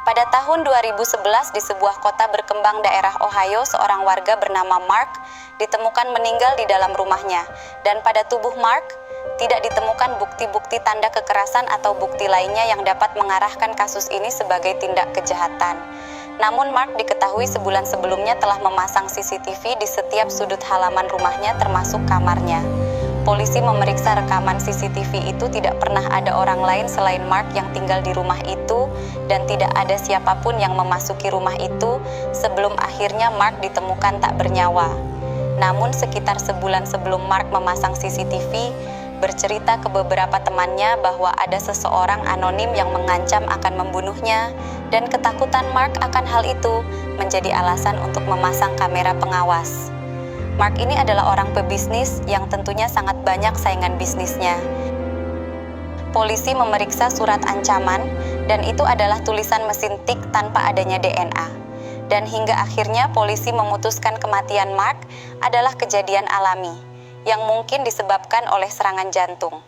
Pada tahun 2011 di sebuah kota berkembang daerah Ohio, seorang warga bernama Mark ditemukan meninggal di dalam rumahnya, dan pada tubuh Mark tidak ditemukan bukti-bukti tanda kekerasan atau bukti lainnya yang dapat mengarahkan kasus ini sebagai tindak kejahatan. Namun Mark diketahui sebulan sebelumnya telah memasang CCTV di setiap sudut halaman rumahnya termasuk kamarnya. Polisi memeriksa rekaman CCTV itu, tidak pernah ada orang lain selain Mark yang tinggal di rumah itu dan tidak ada siapapun yang memasuki rumah itu sebelum akhirnya Mark ditemukan tak bernyawa. Namun sekitar sebulan sebelum Mark memasang CCTV, bercerita ke beberapa temannya bahwa ada seseorang anonim yang mengancam akan membunuhnya, dan ketakutan Mark akan hal itu menjadi alasan untuk memasang kamera pengawas. Mark ini adalah orang pebisnis yang tentunya sangat banyak saingan bisnisnya. Polisi memeriksa surat ancaman, dan itu adalah tulisan mesin tik tanpa adanya DNA. Dan hingga akhirnya polisi memutuskan kematian Mark adalah kejadian alami, yang mungkin disebabkan oleh serangan jantung.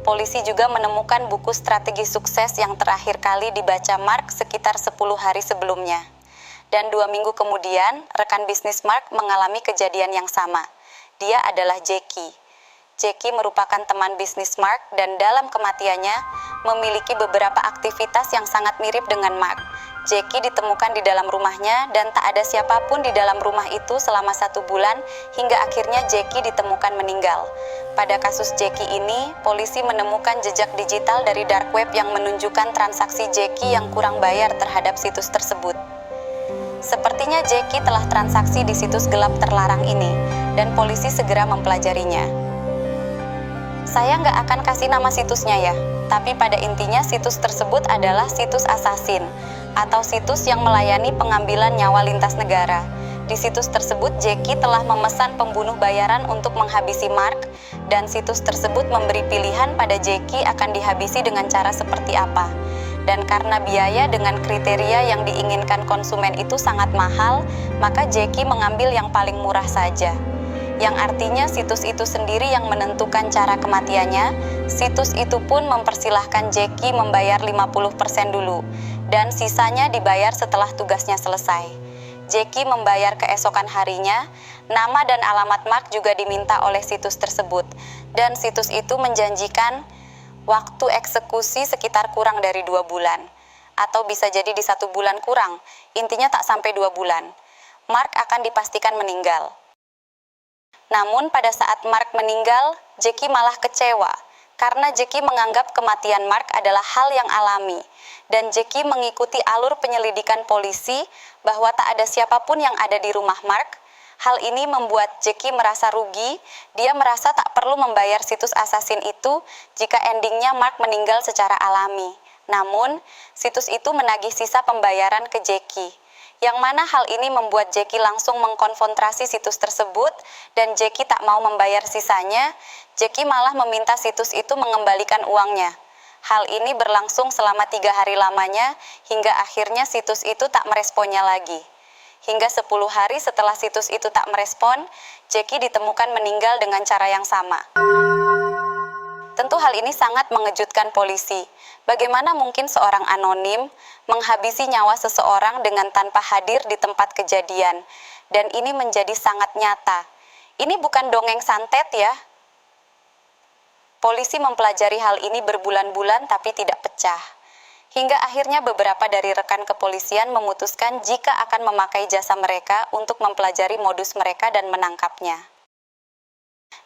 Polisi juga menemukan buku strategi sukses yang terakhir kali dibaca Mark sekitar 10 hari sebelumnya. Dan 2 minggu kemudian, rekan bisnis Mark mengalami kejadian yang sama. Dia adalah Jackie. Jackie merupakan teman bisnis Mark dan dalam kematiannya memiliki beberapa aktivitas yang sangat mirip dengan Mark. Jackie ditemukan di dalam rumahnya dan tak ada siapapun di dalam rumah itu selama 1 bulan hingga akhirnya Jackie ditemukan meninggal. Pada kasus Jackie ini, polisi menemukan jejak digital dari dark web yang menunjukkan transaksi Jackie yang kurang bayar terhadap situs tersebut. Sepertinya Jackie telah transaksi di situs gelap terlarang ini, dan polisi segera mempelajarinya. Saya nggak akan kasih nama situsnya ya, tapi pada intinya situs tersebut adalah situs assassin, atau situs yang melayani pengambilan nyawa lintas negara. Di situs tersebut, Jackie telah memesan pembunuh bayaran untuk menghabisi Mark, dan situs tersebut memberi pilihan pada Jackie akan dihabisi dengan cara seperti apa. Dan karena biaya dengan kriteria yang diinginkan konsumen itu sangat mahal, maka Jackie mengambil yang paling murah saja. Yang artinya situs itu sendiri yang menentukan cara kematiannya. Situs itu pun mempersilahkan Jackie membayar 50% dulu, dan sisanya dibayar setelah tugasnya selesai. Jackie membayar keesokan harinya. Nama dan alamat Mark juga diminta oleh situs tersebut, dan situs itu menjanjikan waktu eksekusi sekitar kurang dari 2 bulan, atau bisa jadi di 1 bulan kurang, intinya tak sampai 2 bulan. Mark akan dipastikan meninggal. Namun pada saat Mark meninggal, Jackie malah kecewa, karena Jackie menganggap kematian Mark adalah hal yang alami, dan Jackie mengikuti alur penyelidikan polisi bahwa tak ada siapapun yang ada di rumah Mark. Hal ini membuat Jackie merasa rugi. Dia merasa tak perlu membayar situs assassin itu jika endingnya Mark meninggal secara alami. Namun, situs itu menagih sisa pembayaran ke Jackie, yang mana hal ini membuat Jackie langsung mengkonfrontasi situs tersebut, dan Jackie tak mau membayar sisanya. Jackie malah meminta situs itu mengembalikan uangnya. Hal ini berlangsung selama 3 hari lamanya, hingga akhirnya situs itu tak meresponnya lagi. Hingga 10 hari setelah situs itu tak merespon, Jackie ditemukan meninggal dengan cara yang sama. Tentu hal ini sangat mengejutkan polisi. Bagaimana mungkin seorang anonim menghabisi nyawa seseorang dengan tanpa hadir di tempat kejadian? Dan ini menjadi sangat nyata. Ini bukan dongeng santet ya. Polisi mempelajari hal ini berbulan-bulan tapi tidak pecah. Hingga akhirnya beberapa dari rekan kepolisian memutuskan jika akan memakai jasa mereka untuk mempelajari modus mereka dan menangkapnya.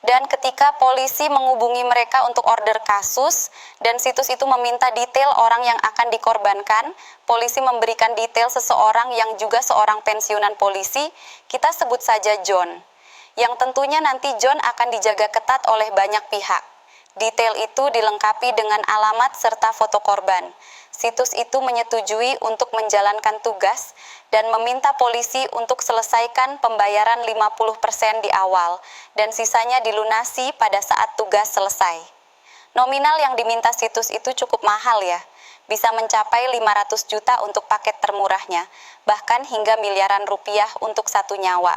Dan ketika polisi menghubungi mereka untuk order kasus, dan situs itu meminta detail orang yang akan dikorbankan, polisi memberikan detail seseorang yang juga seorang pensiunan polisi, kita sebut saja John, yang tentunya nanti John akan dijaga ketat oleh banyak pihak. Detail itu dilengkapi dengan alamat serta foto korban. Situs itu menyetujui untuk menjalankan tugas dan meminta polisi untuk selesaikan pembayaran 50% di awal dan sisanya dilunasi pada saat tugas selesai. Nominal yang diminta situs itu cukup mahal ya, bisa mencapai 500 juta untuk paket termurahnya, bahkan hingga miliaran rupiah untuk 1 nyawa.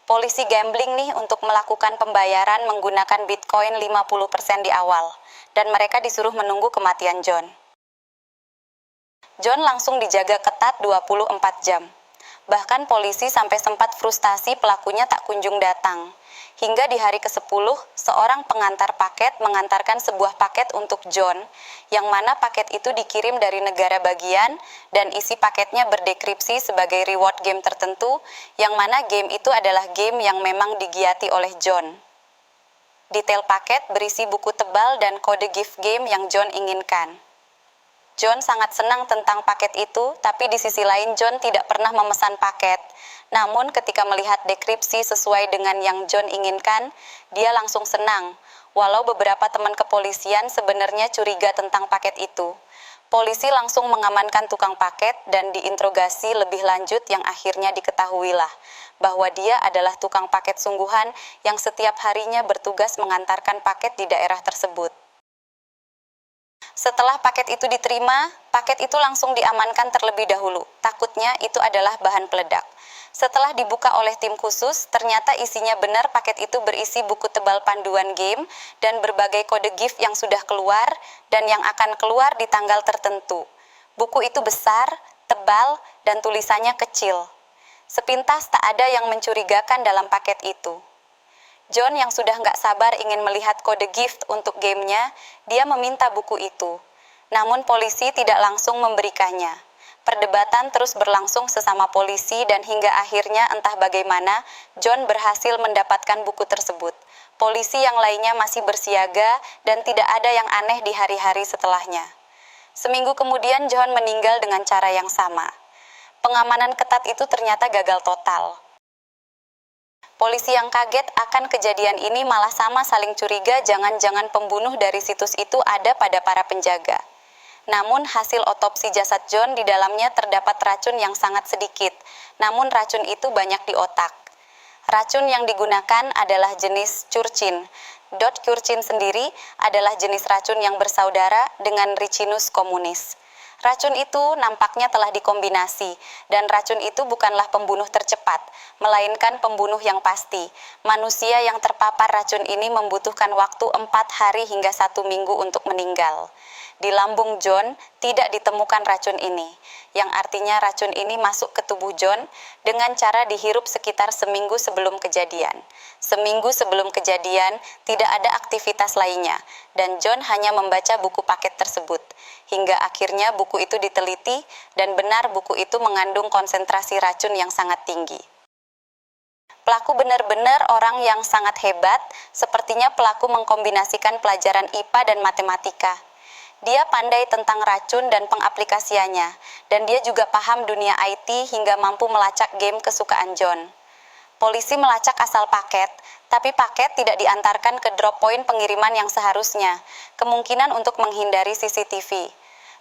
Polisi gambling nih untuk melakukan pembayaran menggunakan Bitcoin 50% di awal, dan mereka disuruh menunggu kematian John. John langsung dijaga ketat 24 jam. Bahkan polisi sampai sempat frustasi pelakunya tak kunjung datang. Hingga di hari ke-10, seorang pengantar paket mengantarkan sebuah paket untuk John, yang mana paket itu dikirim dari negara bagian dan isi paketnya berdekripsi sebagai reward game tertentu, yang mana game itu adalah game yang memang digiati oleh John. Detail paket berisi buku tebal dan kode gift game yang John inginkan. John sangat senang tentang paket itu, tapi di sisi lain John tidak pernah memesan paket. Namun ketika melihat dekripsi sesuai dengan yang John inginkan, dia langsung senang. Walau beberapa teman kepolisian sebenarnya curiga tentang paket itu. Polisi langsung mengamankan tukang paket dan diinterogasi lebih lanjut yang akhirnya diketahuilah bahwa dia adalah tukang paket sungguhan yang setiap harinya bertugas mengantarkan paket di daerah tersebut. Setelah paket itu diterima, paket itu langsung diamankan terlebih dahulu. Takutnya itu adalah bahan peledak. Setelah dibuka oleh tim khusus, ternyata isinya benar paket itu berisi buku tebal panduan game dan berbagai kode gift yang sudah keluar dan yang akan keluar di tanggal tertentu. Buku itu besar, tebal, dan tulisannya kecil. Sepintas tak ada yang mencurigakan dalam paket itu. John yang sudah nggak sabar ingin melihat kode gift untuk gamenya, dia meminta buku itu. Namun polisi tidak langsung memberikannya. Perdebatan terus berlangsung sesama polisi dan hingga akhirnya entah bagaimana, John berhasil mendapatkan buku tersebut. Polisi yang lainnya masih bersiaga dan tidak ada yang aneh di hari-hari setelahnya. Seminggu kemudian John meninggal dengan cara yang sama. Pengamanan ketat itu ternyata gagal total. Polisi yang kaget akan kejadian ini malah sama saling curiga jangan-jangan pembunuh dari situs itu ada pada para penjaga. Namun hasil otopsi jasad John di dalamnya terdapat racun yang sangat sedikit, namun racun itu banyak di otak. Racun yang digunakan adalah jenis curcin. Curcin sendiri adalah jenis racun yang bersaudara dengan Ricinus communis. Racun itu nampaknya telah dikombinasi, dan racun itu bukanlah pembunuh tercepat, melainkan pembunuh yang pasti. Manusia yang terpapar racun ini membutuhkan waktu 4 hari hingga 1 minggu untuk meninggal. Di lambung John tidak ditemukan racun ini, yang artinya racun ini masuk ke tubuh John dengan cara dihirup sekitar seminggu sebelum kejadian. Seminggu sebelum kejadian, tidak ada aktivitas lainnya, dan John hanya membaca buku paket tersebut. Hingga akhirnya buku itu diteliti, dan benar buku itu mengandung konsentrasi racun yang sangat tinggi. Pelaku benar-benar orang yang sangat hebat, sepertinya pelaku mengkombinasikan pelajaran IPA dan matematika. Dia pandai tentang racun dan pengaplikasiannya, dan dia juga paham dunia IT hingga mampu melacak game kesukaan John. Polisi melacak asal paket, tapi paket tidak diantarkan ke drop point pengiriman yang seharusnya, kemungkinan untuk menghindari CCTV.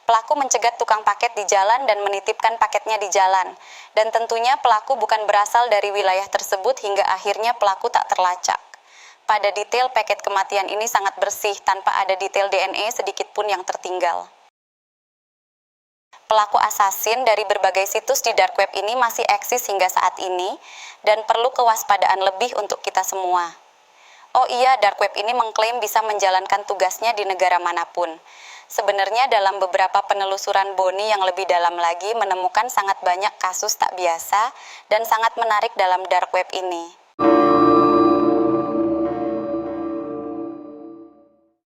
Pelaku mencegat tukang paket di jalan dan menitipkan paketnya di jalan, dan tentunya pelaku bukan berasal dari wilayah tersebut hingga akhirnya pelaku tak terlacak. Pada detail paket kematian ini sangat bersih tanpa ada detail DNA sedikit pun yang tertinggal. Pelaku asasin dari berbagai situs di dark web ini masih eksis hingga saat ini dan perlu kewaspadaan lebih untuk kita semua. Oh iya, dark web ini mengklaim bisa menjalankan tugasnya di negara manapun. Sebenarnya dalam beberapa penelusuran Boni yang lebih dalam lagi menemukan sangat banyak kasus tak biasa dan sangat menarik dalam dark web ini.